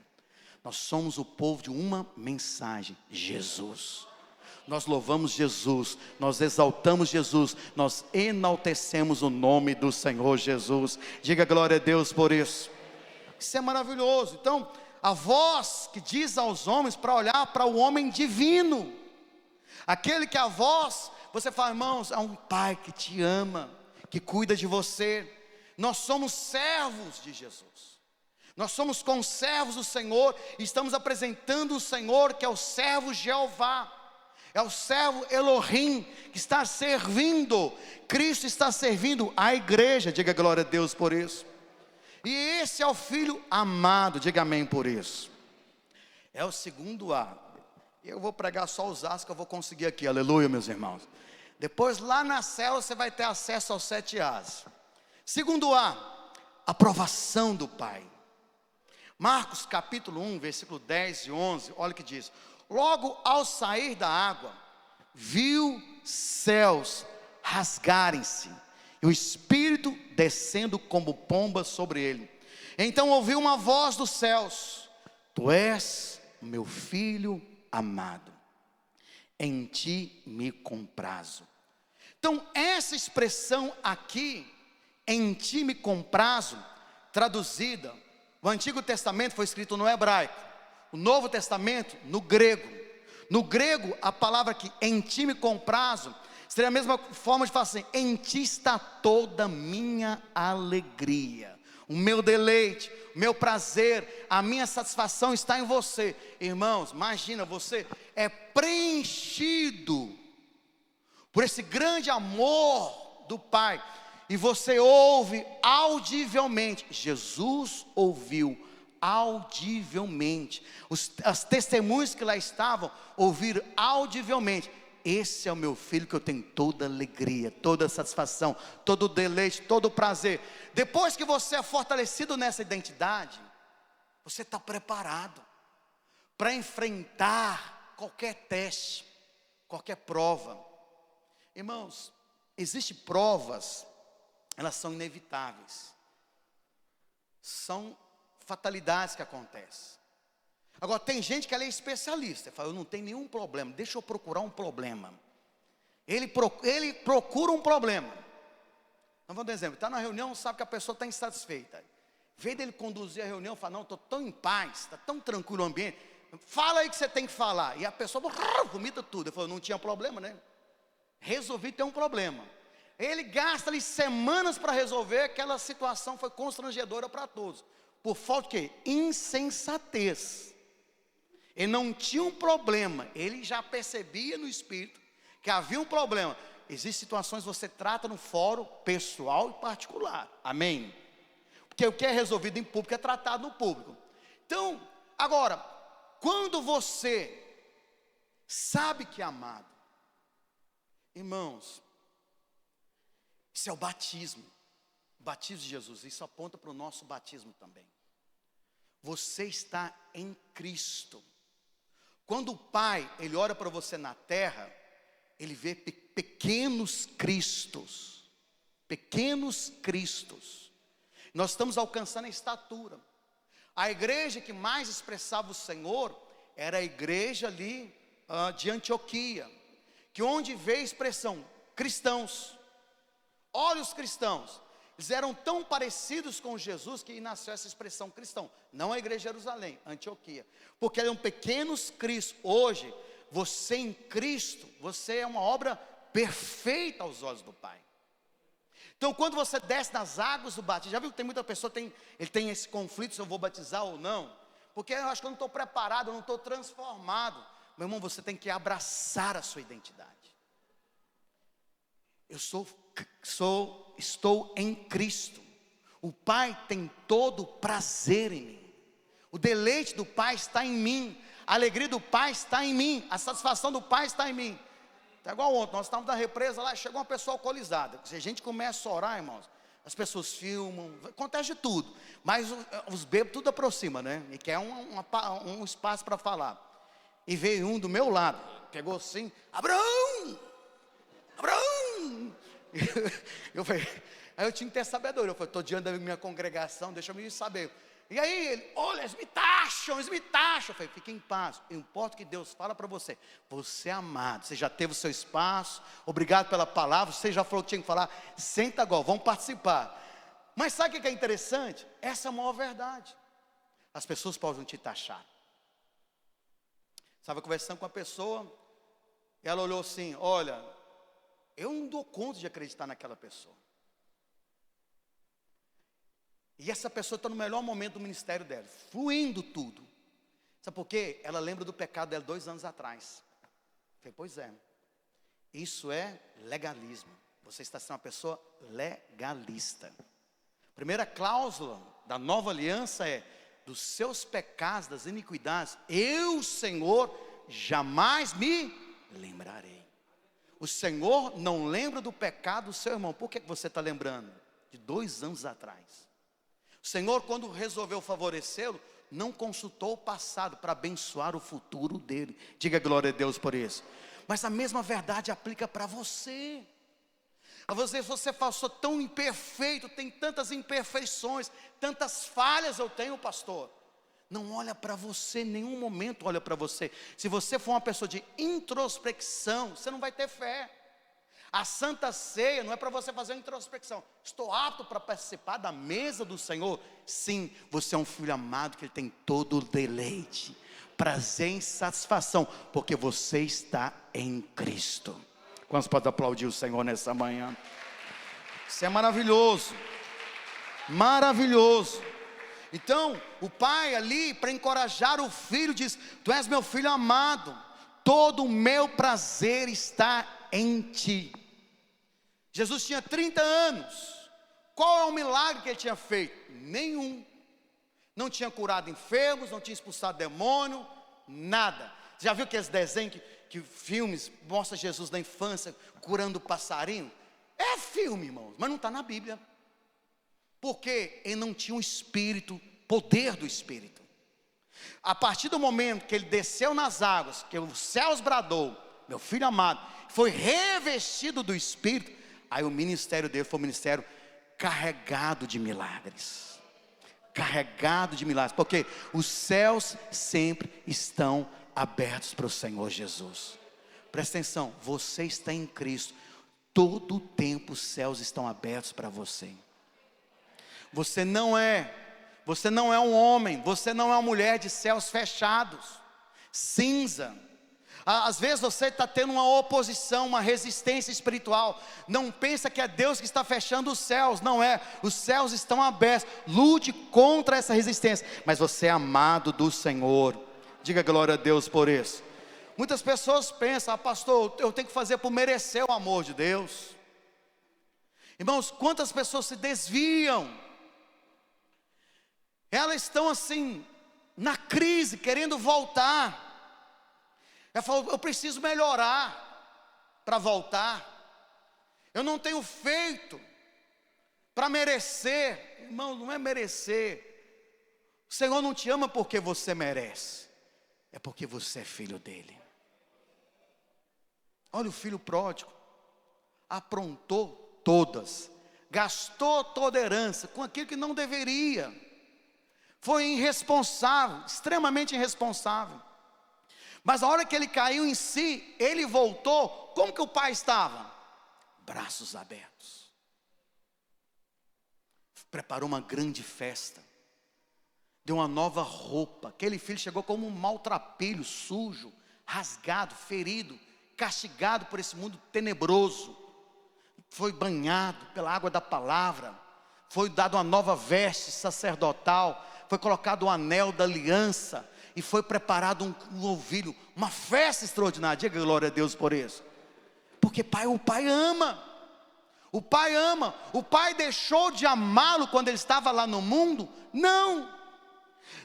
Nós somos o povo de uma mensagem, Jesus. Nós louvamos Jesus, nós exaltamos Jesus, nós enaltecemos o nome do Senhor Jesus. Diga glória a Deus por isso. Isso é maravilhoso. Então, a voz que diz aos homens para olhar para o homem divino. Aquele que a voz, você fala, irmãos, há um pai que te ama, que cuida de você. Nós somos servos de Jesus. Nós somos conservos do Senhor e estamos apresentando o Senhor, que é o servo Jeová. É o servo Elohim que está servindo. Cristo está servindo a igreja. Diga glória a Deus por isso. E esse é o Filho amado. Diga amém por isso. É o segundo A. Eu vou pregar só os A's que eu vou conseguir aqui. Aleluia, meus irmãos. Depois lá na célula você vai ter acesso aos 7 A's. Segundo A, aprovação do Pai. Marcos capítulo 1, versículo 10 e 11. Olha o que diz. Logo ao sair da água, viu céus rasgarem-se, e o Espírito descendo como pomba sobre ele. Então ouviu uma voz dos céus: Tu és o meu filho amado, em ti me comprazo. Então essa expressão aqui, em ti me comprazo, traduzida, o Antigo Testamento foi escrito no hebraico, o Novo Testamento no grego. No grego, a palavra que em ti me comprazo seria a mesma forma de falar assim: em ti está toda minha alegria, o meu deleite, o meu prazer, a minha satisfação está em você. Irmãos, imagina, você é preenchido por esse grande amor do Pai, e você ouve audivelmente. Jesus ouviu audivelmente. As testemunhas que lá estavam ouviram audivelmente: esse é o meu filho que eu tenho toda alegria, toda satisfação, todo deleite, todo prazer. Depois que você é fortalecido nessa identidade, você está preparado para enfrentar qualquer teste, qualquer prova. Irmãos, existem provas, elas são inevitáveis, são fatalidades que acontecem. Agora tem gente que ela é especialista, fala, eu não tenho nenhum problema, deixa eu procurar um problema. Ele procura um problema. Então vamos dar um exemplo, está na reunião, sabe que a pessoa está insatisfeita. Em vez dele conduzir a reunião, fala, não, estou tão em paz, está tão tranquilo o ambiente, fala aí que você tem que falar. E a pessoa vomita tudo. Ele falou, não tinha problema, né? Resolvi ter um problema. Ele gasta ali semanas para resolver. Aquela situação foi constrangedora para todos. Por falta de quê? Insensatez. Ele não tinha um problema, ele já percebia no espírito que havia um problema. Existem situações que você trata no fórum pessoal e particular, amém? Porque o que é resolvido em público é tratado no público. Então, agora, quando você sabe que é amado, irmãos, isso é o batismo. O batismo de Jesus, isso aponta para o nosso batismo também. Você está em Cristo. Quando o Pai, Ele olha para você na terra, Ele vê pequenos Cristos. Pequenos Cristos. Nós estamos alcançando a estatura. A igreja que mais expressava o Senhor era a igreja ali de Antioquia, que onde veio a expressão cristãos. Olha os cristãos. Eles eram tão parecidos com Jesus que nasceu essa expressão cristão. Não a igreja de Jerusalém, Antioquia. Porque eram pequenos Cristos. Hoje, você em Cristo, você é uma obra perfeita aos olhos do Pai. Então quando você desce nas águas do batismo, já viu que tem muita pessoa, ele tem esse conflito se eu vou batizar ou não? Porque eu acho que eu não estou preparado, eu não estou transformado. Meu irmão, você tem que abraçar a sua identidade. Eu estou em Cristo. O Pai tem todo o prazer em mim. O deleite do Pai está em mim. A alegria do Pai está em mim. A satisfação do Pai está em mim. Tá igual ontem, nós estávamos na represa lá, chegou uma pessoa alcoolizada. Se a gente começa a orar, irmãos, as pessoas filmam, acontece de tudo. Mas os bêbados tudo aproxima, né? E quer um espaço para falar. E veio um do meu lado, pegou assim, Abraão! Abraão! Eu falei, aí eu tinha que ter sabedoria. Eu falei, estou diante da minha congregação, deixa eu me saber. E aí ele, olha, eles me taxam. Eu falei, fique em paz, não importa o que Deus fala para você. Você é amado, você já teve o seu espaço, obrigado pela palavra, você já falou o que tinha que falar. Senta agora, vamos participar. Mas sabe o que é interessante? Essa é a maior verdade. As pessoas podem te taxar. Estava conversando com uma pessoa, e ela olhou assim, olha, eu não dou conta de acreditar naquela pessoa. E essa pessoa está no melhor momento do ministério dela, fluindo tudo. Sabe por quê? Ela lembra do pecado dela 2 anos atrás. Eu falei, pois é, isso é legalismo. Você está sendo uma pessoa legalista. Primeira cláusula da nova aliança é, dos seus pecados, das iniquidades, eu, Senhor, jamais me lembrarei. O Senhor não lembra do pecado do seu irmão. Por que você está lembrando? De 2 anos atrás. O Senhor, quando resolveu favorecê-lo, não consultou o passado para abençoar o futuro dele. Diga glória a Deus por isso. Mas a mesma verdade aplica para você. A você fala, sou tão imperfeito, tem tantas imperfeições, tantas falhas eu tenho, pastor. Não olha para você, em nenhum momento olha para você. Se você for uma pessoa de introspecção, você não vai ter fé. A Santa Ceia não é para você fazer uma introspecção. Estou apto para participar da mesa do Senhor? Sim, você é um filho amado que Ele tem todo o deleite, prazer e satisfação, porque você está em Cristo. Quantos podem aplaudir o Senhor nessa manhã? Isso é maravilhoso. Maravilhoso. Então, o pai ali, para encorajar o filho, diz, tu és meu filho amado, todo o meu prazer está em ti. Jesus tinha 30 anos, qual é o milagre que ele tinha feito? Nenhum. Não tinha curado enfermos, não tinha expulsado demônio, nada. Já viu aqueles desenhos que filmes mostram Jesus na infância, curando passarinho? É filme, irmãos, mas não está na Bíblia. Porque ele não tinha um espírito, poder do espírito. A partir do momento que ele desceu nas águas, que os céus bradou, meu filho amado, foi revestido do espírito, aí o ministério dele foi um ministério carregado de milagres. Carregado de milagres, porque os céus sempre estão abertos para o Senhor Jesus. Presta atenção, você está em Cristo, todo o tempo os céus estão abertos para você. Você não é um homem, você não é uma mulher de céus fechados, cinza. Às vezes você está tendo uma oposição, uma resistência espiritual. Não pensa que é Deus que está fechando os céus, não é. Os céus estão abertos. Lute contra essa resistência. Mas você é amado do Senhor. Diga glória a Deus por isso. Muitas pessoas pensam, pastor, eu tenho que fazer por merecer o amor de Deus. Irmãos, quantas pessoas se desviam? Elas estão assim, na crise, querendo voltar. Ela falou, eu preciso melhorar para voltar. Eu não tenho feito para merecer. Irmão, não é merecer. O Senhor não te ama porque você merece. É porque você é filho dele. Olha o filho pródigo. Aprontou todas. Gastou toda a herança com aquilo que não deveria. Foi irresponsável, extremamente irresponsável. Mas a hora que ele caiu em si, ele voltou, como que o pai estava? Braços abertos. Preparou uma grande festa. Deu uma nova roupa. Aquele filho chegou como um maltrapilho, sujo, rasgado, ferido, castigado por esse mundo tenebroso. Foi banhado pela água da palavra. Foi dado uma nova veste sacerdotal. Foi colocado o anel da aliança. E foi preparado um novilho, uma festa extraordinária. Diga glória a Deus por isso. Porque o pai ama. O pai ama. O pai deixou de amá-lo quando ele estava lá no mundo? Não.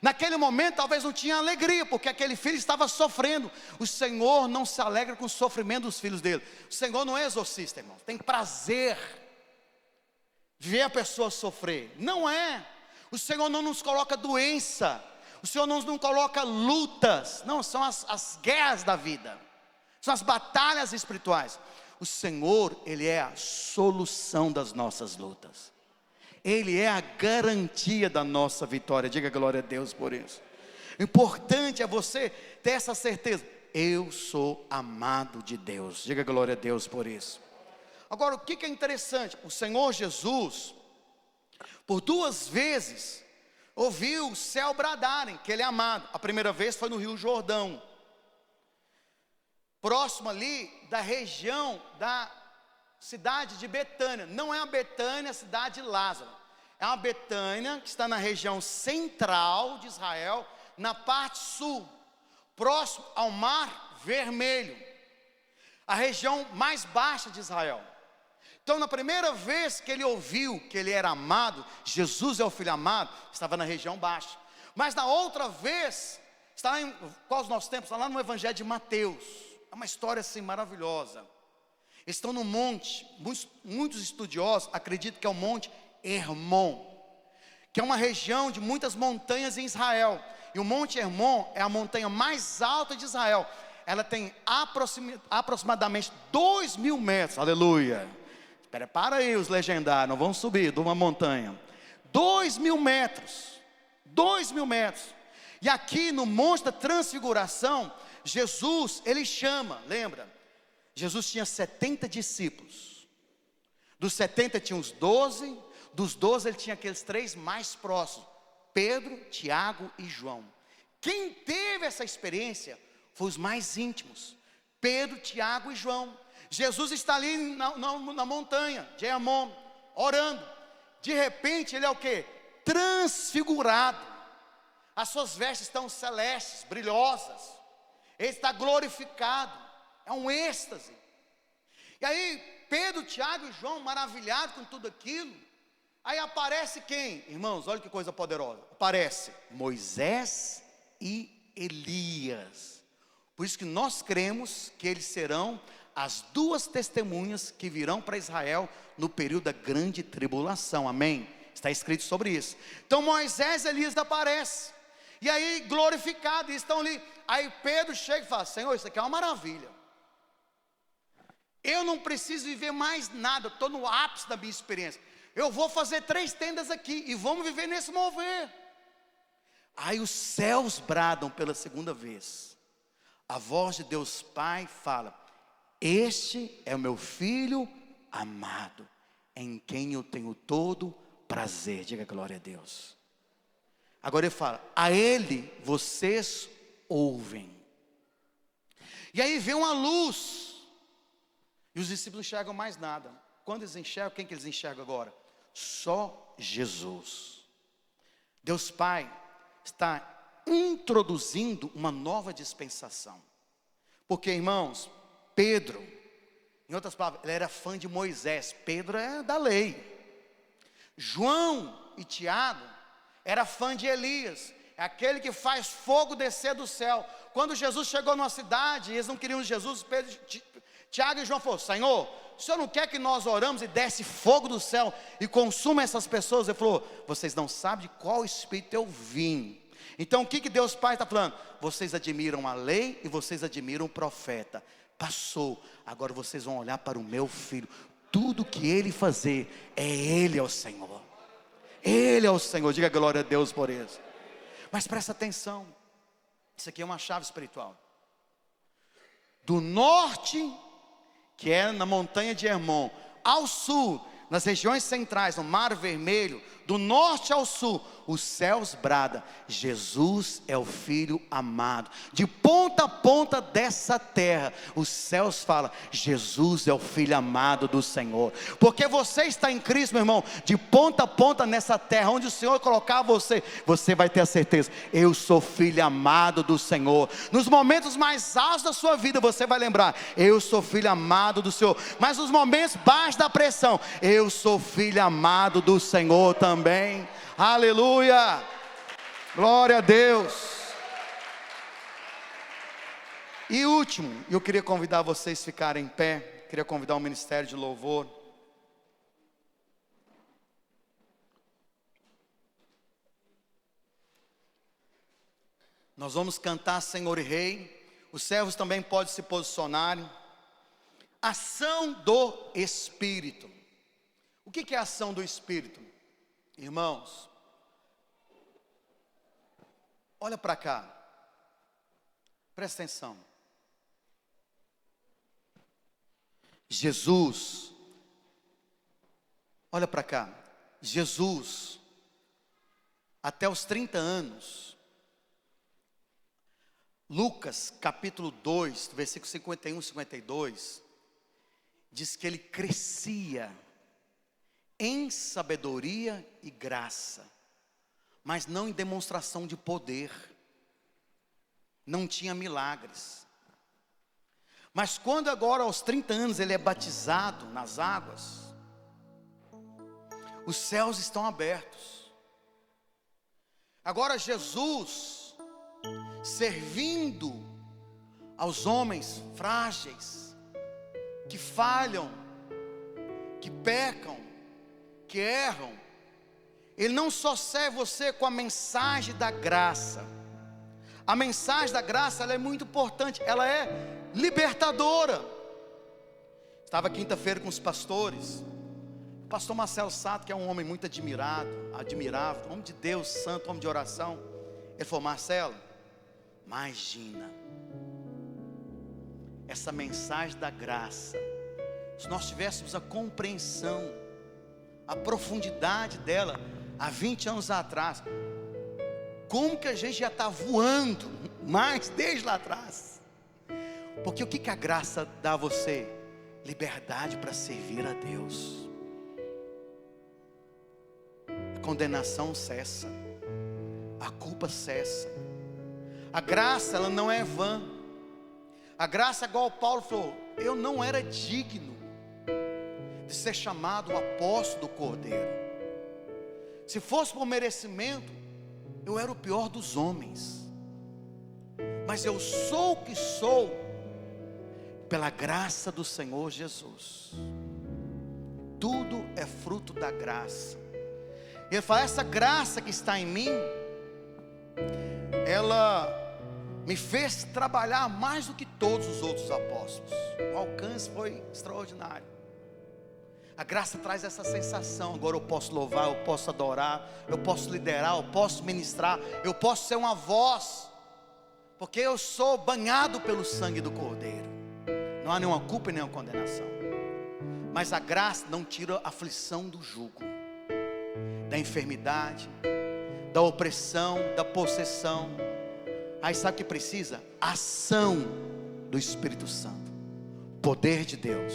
Naquele momento talvez não tinha alegria, porque aquele filho estava sofrendo. O Senhor não se alegra com o sofrimento dos filhos dele. O Senhor não é exorcista, irmão. Tem prazer de ver a pessoa sofrer. Não é. O Senhor não nos coloca doença. O Senhor não nos coloca lutas. Não, são as guerras da vida. São as batalhas espirituais. O Senhor, Ele é a solução das nossas lutas. Ele é a garantia da nossa vitória. Diga glória a Deus por isso. O importante é você ter essa certeza. Eu sou amado de Deus. Diga glória a Deus por isso. Agora, o que é interessante? O Senhor Jesus, por 2 vezes, ouviu o céu bradarem que Ele é amado. A primeira vez foi no Rio Jordão, próximo ali da região da cidade de Betânia. Não é a Betânia, a cidade de Lázaro. É uma Betânia que está na região central de Israel, na parte sul, próximo ao Mar Vermelho, a região mais baixa de Israel. Então, na primeira vez que ele ouviu que ele era amado, Jesus é o Filho amado, estava na região baixa. Mas na outra vez, está em quais nós temos? Está lá no Evangelho de Mateus. É uma história assim maravilhosa. Estão no monte, muitos estudiosos acreditam que é o Monte Hermon, que é uma região de muitas montanhas em Israel. E o Monte Hermon é a montanha mais alta de Israel. Ela tem aproximadamente 2.000 metros. Aleluia. Para aí os legendários, não vão subir de uma montanha. 2.000 metros. 2.000 metros. E aqui no Monte da Transfiguração, Jesus, Ele chama, lembra? Jesus tinha 70 discípulos. Dos 70 tinha os 12. Dos 12 ele tinha aqueles 3 mais próximos: Pedro, Tiago e João. Quem teve essa experiência foi os mais íntimos: Pedro, Tiago e João. Jesus está ali na montanha de Hermon, orando. De repente ele é o que? Transfigurado. As suas vestes estão celestes, brilhosas. Ele está glorificado. É um êxtase. E aí Pedro, Tiago e João, maravilhados com tudo aquilo. Aí aparece quem? Irmãos, olha que coisa poderosa. Aparece Moisés e Elias. Por isso que nós cremos que eles serão as 2 testemunhas que virão para Israel no período da grande tribulação. Amém? Está escrito sobre isso. Então Moisés e Elias aparecem. E aí glorificados, estão ali. Aí Pedro chega e fala: Senhor, isso aqui é uma maravilha. Eu não preciso viver mais nada. Estou no ápice da minha experiência. Eu vou fazer 3 tendas aqui e vamos viver nesse mover. Aí os céus bradam pela segunda vez. A voz de Deus Pai fala: este é o meu Filho amado, em quem eu tenho todo prazer. Diga glória a Deus. Agora ele fala: a Ele vocês ouvem. E aí vem uma luz. E os discípulos não enxergam mais nada. Quando eles enxergam, quem que eles enxergam agora? Só Jesus. Deus Pai está introduzindo uma nova dispensação. Porque, irmãos, Pedro, em outras palavras, ele era fã de Moisés. Pedro é da lei. João e Tiago era fã de Elias, é aquele que faz fogo descer do céu. Quando Jesus chegou numa cidade, eles não queriam Jesus, Pedro, Tiago e João falaram: Senhor, o Senhor não quer que nós oramos e desce fogo do céu e consuma essas pessoas? Ele falou: vocês não sabem de qual espírito eu vim. Então o que Deus Pai está falando? Vocês admiram a lei e vocês admiram o profeta. Passou, agora vocês vão olhar para o meu Filho. Tudo que Ele fazer, Ele é o Senhor. Ele é o Senhor. Diga glória a Deus por isso. Mas presta atenção, isso aqui é uma chave espiritual. Do norte, que é na montanha de Hermon, ao sul, nas regiões centrais, no Mar Vermelho, do norte ao sul, os céus bradam: Jesus é o Filho amado. De ponta a ponta dessa terra, os céus falam: Jesus é o Filho amado do Senhor. Porque você está em Cristo, meu irmão. De ponta a ponta nessa terra, onde o Senhor colocar você, você vai ter a certeza: eu sou filho amado do Senhor. Nos momentos mais altos da sua vida, você vai lembrar: eu sou filho amado do Senhor. Mas nos momentos baixos da pressão, eu sou filho amado do Senhor também. Aleluia. Glória a Deus. E último, eu queria convidar vocês a ficarem em pé. Queria convidar o ministério de louvor. Nós vamos cantar Senhor e Rei. Os servos também podem se posicionarem. Ação do Espírito. O que é a ação do Espírito? Irmãos, olha para cá. Presta atenção. Jesus, olha para cá. Jesus, até os 30 anos, Lucas capítulo 2, versículo 51 e 52, diz que ele crescia em sabedoria e graça, mas não em demonstração de poder, não tinha milagres. Mas quando agora aos 30 anos ele é batizado nas águas, os céus estão abertos. Agora Jesus, servindo aos homens frágeis, que falham, que pecam, que erram, ele não só serve você com a mensagem da graça. A mensagem da graça, ela é muito importante, ela é libertadora. Estava quinta-feira com os pastores. O pastor Marcelo Sato, que é um homem muito admirável, homem de Deus, santo, homem de oração. Ele falou: Marcelo, imagina essa mensagem da graça, se nós tivéssemos a compreensão, a profundidade dela há 20 anos atrás, como que a gente já está voando mais desde lá atrás? Porque o que a graça dá a você? Liberdade para servir a Deus. A condenação cessa, a culpa cessa. A graça, ela não é vã. A graça, igual Paulo falou, eu não era digno de ser chamado o apóstolo do Cordeiro. Se fosse por merecimento, eu era o pior dos homens. Mas eu sou o que sou pela graça do Senhor Jesus. Tudo é fruto da graça. Ele fala: essa graça que está em mim, ela me fez trabalhar mais do que todos os outros apóstolos. O alcance foi extraordinário. A graça traz essa sensação: agora eu posso louvar, eu posso adorar, eu posso liderar, eu posso ministrar, eu posso ser uma voz, porque eu sou banhado pelo sangue do Cordeiro. Não há nenhuma culpa e nenhuma condenação. Mas a graça não tira a aflição do jugo, da enfermidade, da opressão, da possessão. Aí sabe o que precisa? Ação do Espírito Santo, poder de Deus.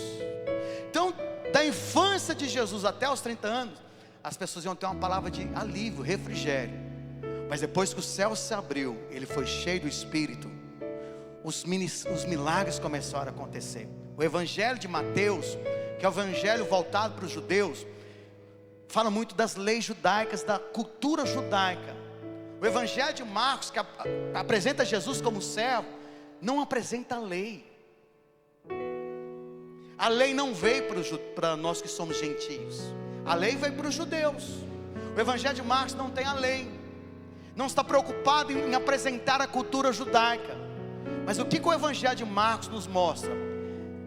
Então, da infância de Jesus até os 30 anos, as pessoas iam ter uma palavra de alívio, refrigério. Mas depois que o céu se abriu, ele foi cheio do Espírito, os milagres começaram a acontecer. O evangelho de Mateus, que é o evangelho voltado para os judeus, fala muito das leis judaicas, da cultura judaica. O evangelho de Marcos, que apresenta Jesus como servo, não apresenta a lei. A lei não veio para nós que somos gentios, a lei veio para os judeus. O evangelho de Marcos não tem a lei, não está preocupado em apresentar a cultura judaica. Mas o que o evangelho de Marcos nos mostra?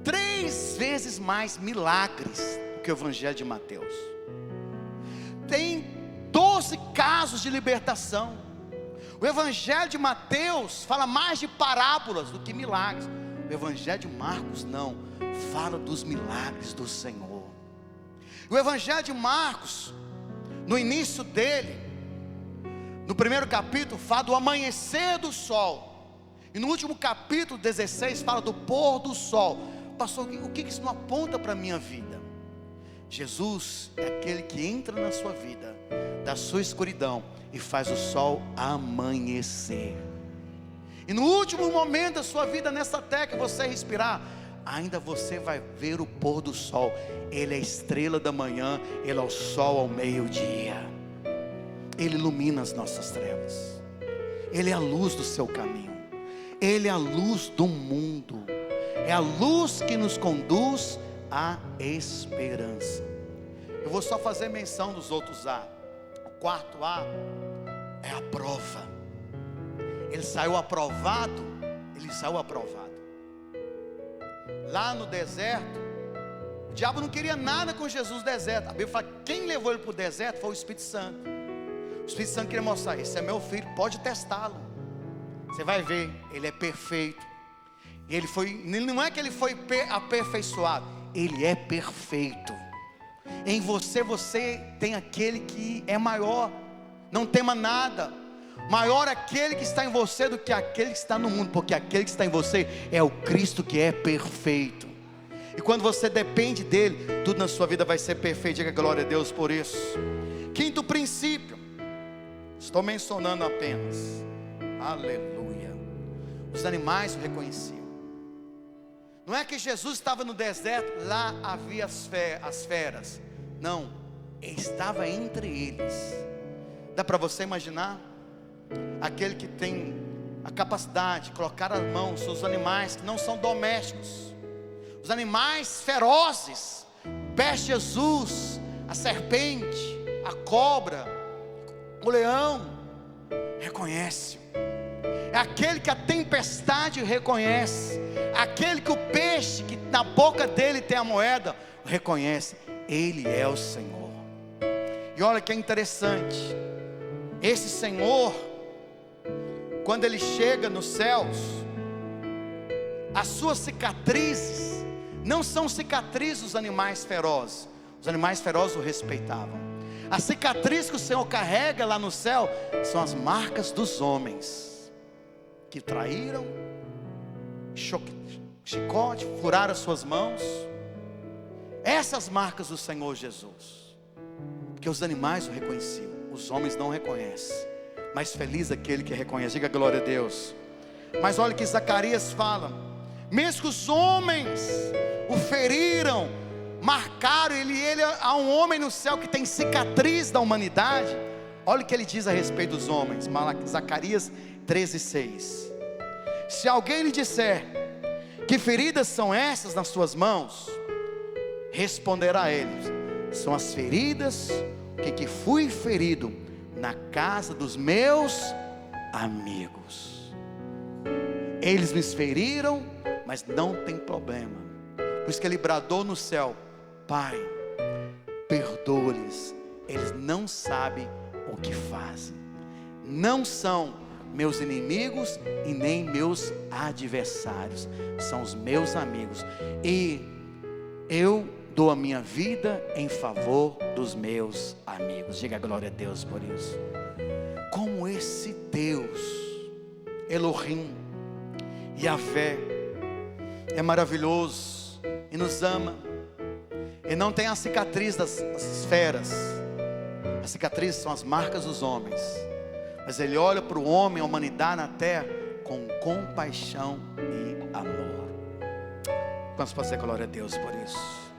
3 vezes mais milagres do que o evangelho de Mateus. Tem 12 casos de libertação. O evangelho de Mateus fala mais de parábolas do que milagres. O evangelho de Marcos não, fala dos milagres do Senhor. O evangelho de Marcos, no início dele, no primeiro capítulo, fala do amanhecer do sol. E no último capítulo 16 fala do pôr do sol. Pastor, o que isso não aponta para a minha vida? Jesus é aquele que entra na sua vida, da sua escuridão, e faz o sol amanhecer. E no último momento da sua vida nessa terra que você respirar, ainda você vai ver o pôr do sol. Ele é a estrela da manhã, ele é o sol ao meio-dia. Ele ilumina as nossas trevas. Ele é a luz do seu caminho, Ele é a luz do mundo, é a luz que nos conduz à esperança. Eu vou só fazer menção dos outros A. O quarto A é a prova. Ele saiu aprovado. Lá no deserto, o diabo não queria nada com Jesus no deserto. A Bíblia fala que quem levou ele para o deserto foi o Espírito Santo. O Espírito Santo queria mostrar: esse é meu filho, pode testá-lo. Você vai ver, ele é perfeito. Não é que ele foi aperfeiçoado, ele é perfeito. Em você tem aquele que é maior. Não tema nada. Maior aquele que está em você do que aquele que está no mundo, porque aquele que está em você é o Cristo que é perfeito. E quando você depende dele, tudo na sua vida vai ser perfeito. Diga glória a Deus por isso. Quinto princípio, estou mencionando apenas, aleluia, os animais o reconheciam. Não é que Jesus estava no deserto, lá havia as feras. Não, ele estava entre eles. Dá para você imaginar? Aquele que tem a capacidade de colocar as mãos sobre os animais que não são domésticos, os animais ferozes, o peixe Jesus, a serpente, a cobra, o leão, reconhece. É aquele que a tempestade reconhece, aquele que o peixe que na boca dele tem a moeda reconhece. Ele é o Senhor. E olha que é interessante, esse Senhor, quando ele chega nos céus, as suas cicatrizes não são cicatrizes dos animais ferozes. Os animais ferozes o respeitavam. A cicatriz que o Senhor carrega lá no céu são as marcas dos homens que traíram, chicote, furaram as suas mãos. Essas marcas do Senhor Jesus, porque os animais o reconheciam, os homens não reconhecem. Mas feliz aquele que reconhece. Diga glória a Deus. Mas olha que Zacarias fala: mesmo que os homens o feriram, marcaram ele há um homem no céu que tem cicatriz da humanidade. Olha o que ele diz a respeito dos homens. Zacarias 13:6. Se alguém lhe disser: que feridas são essas nas suas mãos? Responderá ele: são as feridas que fui ferido na casa dos meus amigos. Eles me feriram, mas não tem problema. Por isso que ele bradou no céu: Pai, perdoa-lhes, eles não sabem o que fazem. Não são meus inimigos e nem meus adversários, são os meus amigos. E eu dou a minha vida em favor dos meus amigos. Diga glória a Deus por isso. Como esse Deus, Elohim, Yahvé, é maravilhoso e nos ama. E não tem a cicatriz das feras. As cicatrizes são as marcas dos homens. Mas ele olha para o homem, a humanidade na terra, com compaixão e amor. Vamos fazer glória a Deus por isso.